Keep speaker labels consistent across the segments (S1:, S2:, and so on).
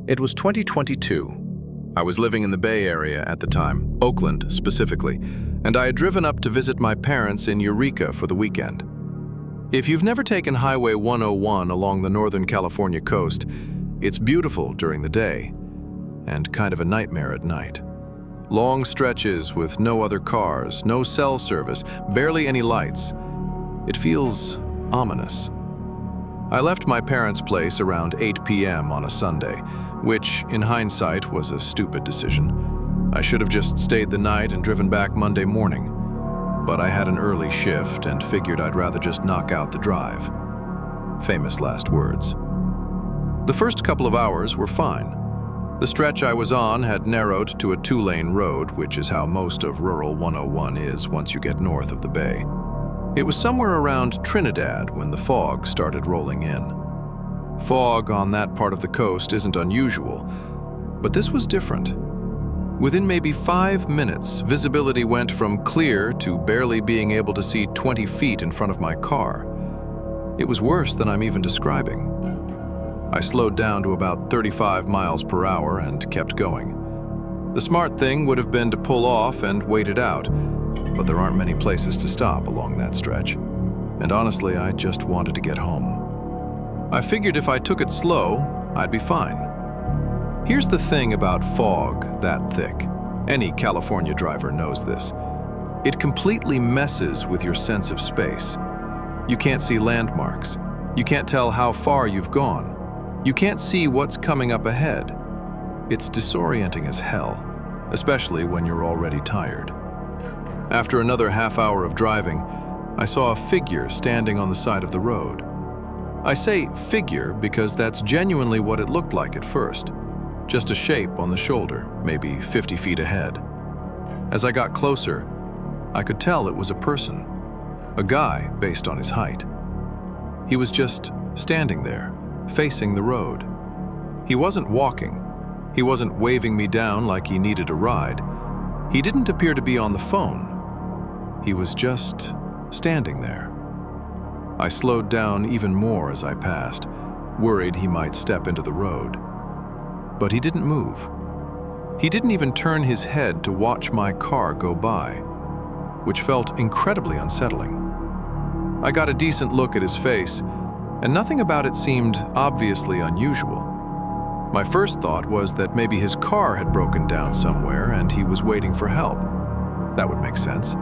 S1: It was 2022. I was living in the Bay Area at the time, Oakland specifically, and I had driven up to visit my parents in Eureka for the weekend. If you've never taken Highway 101 along the Northern California coast, it's beautiful during the day and kind of a nightmare at night. Long stretches with no other cars, no cell service, barely any lights. It feels ominous. I left my parents' place around 8 p.m. on a Sunday, which, in hindsight, was a stupid decision. I should have just stayed the night and driven back Monday morning. But I had an early shift and figured I'd rather just knock out the drive. Famous last words. The first couple of hours were fine. The stretch I was on had narrowed to a two-lane road, which is how most of rural 101 is once you get north of the bay. It was somewhere around Trinidad when the fog started rolling in. Fog on that part of the coast isn't unusual, but this was different. Within maybe 5 minutes, visibility went from clear to barely being able to see 20 feet in front of my car. It was worse than I'm even describing. I slowed down to about 35 miles per hour and kept going. The smart thing would have been to pull off and wait it out, but there aren't many places to stop along that stretch. And honestly, I just wanted to get home. I figured if I took it slow, I'd be fine. Here's the thing about fog that thick. Any California driver knows this. It completely messes with your sense of space. You can't see landmarks. You can't tell how far you've gone. You can't see what's coming up ahead. It's disorienting as hell, especially when you're already tired. After another half hour of driving, I saw a figure standing on the side of the road. I say figure because that's genuinely what it looked like at first. Just a shape on the shoulder, maybe 50 feet ahead. As I got closer, I could tell it was a person, a guy based on his height. He was just standing there, facing the road. He wasn't walking. He wasn't waving me down like he needed a ride. He didn't appear to be on the phone. He was just standing there. I slowed down even more as I passed, worried he might step into the road. But he didn't move. He didn't even turn his head to watch my car go by, which felt incredibly unsettling. I got a decent look at his face, and nothing about it seemed obviously unusual. My first thought was that maybe his car had broken down somewhere and he was waiting for help. That would make sense.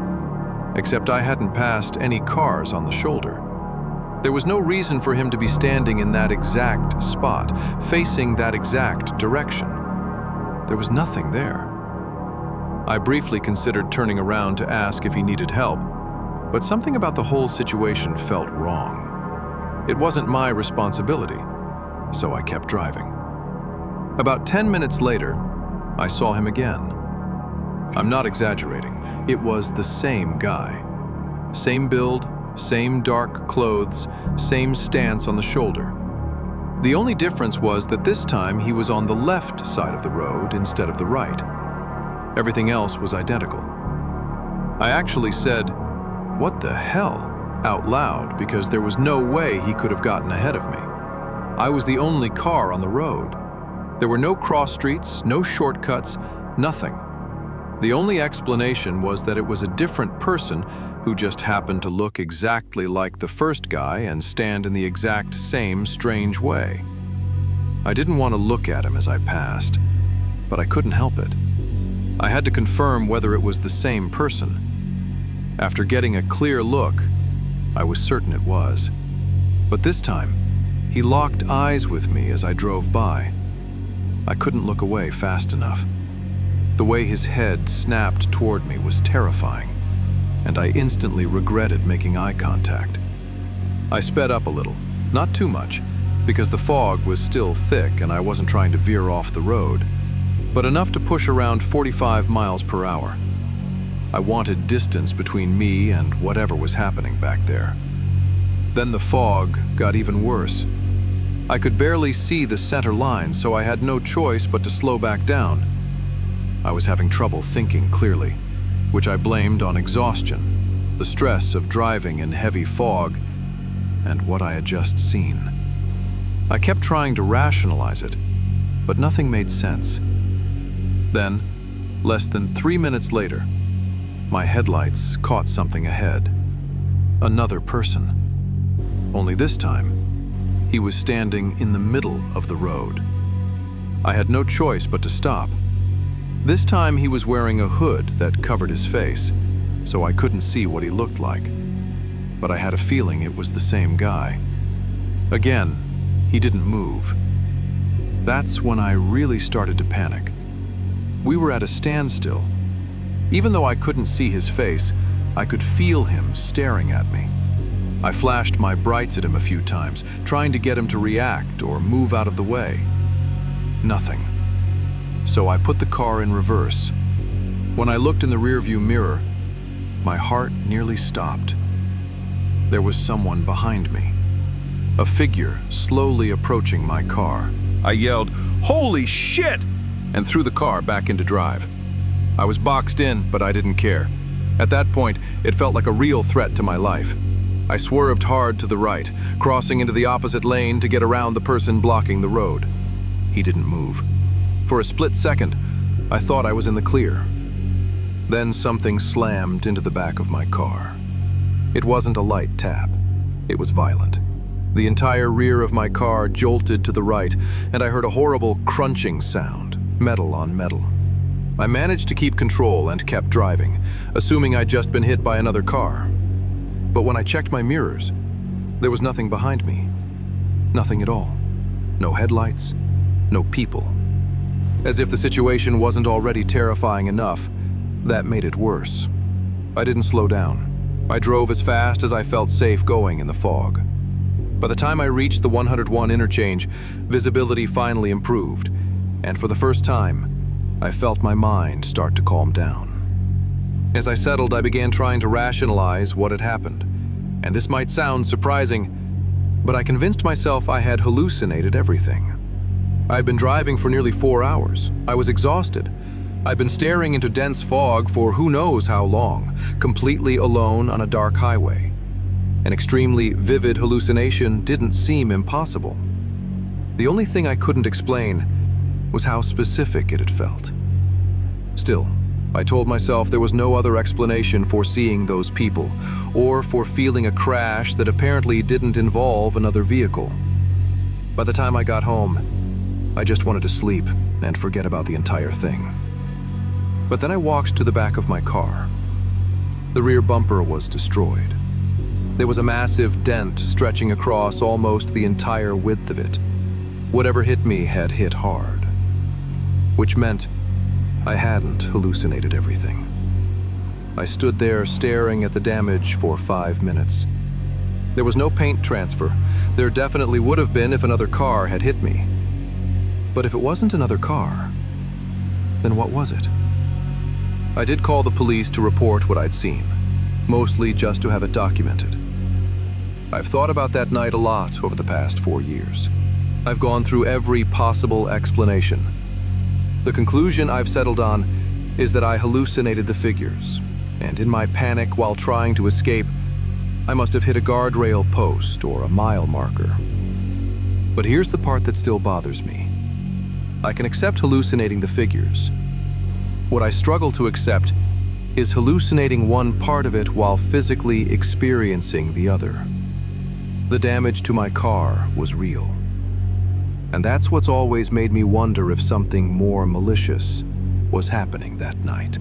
S1: Except I hadn't passed any cars on the shoulder. There was no reason for him to be standing in that exact spot, facing that exact direction. There was nothing there. I briefly considered turning around to ask if he needed help, but something about the whole situation felt wrong. It wasn't my responsibility, so I kept driving. About 10 minutes later, I saw him again. I'm not exaggerating. It was the same guy. Same build, same dark clothes, same stance on the shoulder. The only difference was that this time he was on the left side of the road instead of the right. Everything else was identical. I actually said, "What the hell?" out loud because there was no way he could have gotten ahead of me. I was the only car on the road. There were no cross streets, no shortcuts, nothing. The only explanation was that it was a different person who just happened to look exactly like the first guy and stand in the exact same strange way. I didn't want to look at him as I passed, but I couldn't help it. I had to confirm whether it was the same person. After getting a clear look, I was certain it was. But this time, he locked eyes with me as I drove by. I couldn't look away fast enough. The way his head snapped toward me was terrifying, and I instantly regretted making eye contact. I sped up a little, not too much, because the fog was still thick and I wasn't trying to veer off the road, but enough to push around 45 miles per hour. I wanted distance between me and whatever was happening back there. Then the fog got even worse. I could barely see the center line, so I had no choice but to slow back down. I was having trouble thinking clearly, which I blamed on exhaustion, the stress of driving in heavy fog, and what I had just seen. I kept trying to rationalize it, but nothing made sense. Then, less than 3 minutes later, my headlights caught something ahead. Another person. Only this time, he was standing in the middle of the road. I had no choice but to stop. This time he was wearing a hood that covered his face, so I couldn't see what he looked like. But I had a feeling it was the same guy. Again, he didn't move. That's when I really started to panic. We were at a standstill. Even though I couldn't see his face, I could feel him staring at me. I flashed my brights at him a few times, trying to get him to react or move out of the way. Nothing. So I put the car in reverse. When I looked in the rearview mirror, my heart nearly stopped. There was someone behind me. A figure slowly approaching my car. I yelled, "Holy shit!" and threw the car back into drive. I was boxed in, but I didn't care. At that point, it felt like a real threat to my life. I swerved hard to the right, crossing into the opposite lane to get around the person blocking the road. He didn't move. For a split second, I thought I was in the clear. Then something slammed into the back of my car. It wasn't a light tap. It was violent. The entire rear of my car jolted to the right, and I heard a horrible crunching sound, metal on metal. I managed to keep control and kept driving, assuming I'd just been hit by another car. But when I checked my mirrors, there was nothing behind me. Nothing at all. No headlights, no people. As if the situation wasn't already terrifying enough, that made it worse. I didn't slow down. I drove as fast as I felt safe going in the fog. By the time I reached the 101 interchange, visibility finally improved, and for the first time, I felt my mind start to calm down. As I settled, I began trying to rationalize what had happened. And this might sound surprising, but I convinced myself I had hallucinated everything. I had been driving for nearly 4 hours. I was exhausted. I'd been staring into dense fog for who knows how long, completely alone on a dark highway. An extremely vivid hallucination didn't seem impossible. The only thing I couldn't explain was how specific it had felt. Still, I told myself there was no other explanation for seeing those people, or for feeling a crash that apparently didn't involve another vehicle. By the time I got home, I just wanted to sleep and forget about the entire thing. But then I walked to the back of my car. The rear bumper was destroyed. There was a massive dent stretching across almost the entire width of it. Whatever hit me had hit hard, which meant I hadn't hallucinated everything. I stood there staring at the damage for 5 minutes. There was no paint transfer. There definitely would have been if another car had hit me. But if it wasn't another car, then what was it? I did call the police to report what I'd seen, mostly just to have it documented. I've thought about that night a lot over the past 4 years. I've gone through every possible explanation. The conclusion I've settled on is that I hallucinated the figures, and in my panic while trying to escape, I must have hit a guardrail post or a mile marker. But here's the part that still bothers me. I can accept hallucinating the figures. What I struggle to accept is hallucinating one part of it while physically experiencing the other. The damage to my car was real. And that's what's always made me wonder if something more malicious was happening that night.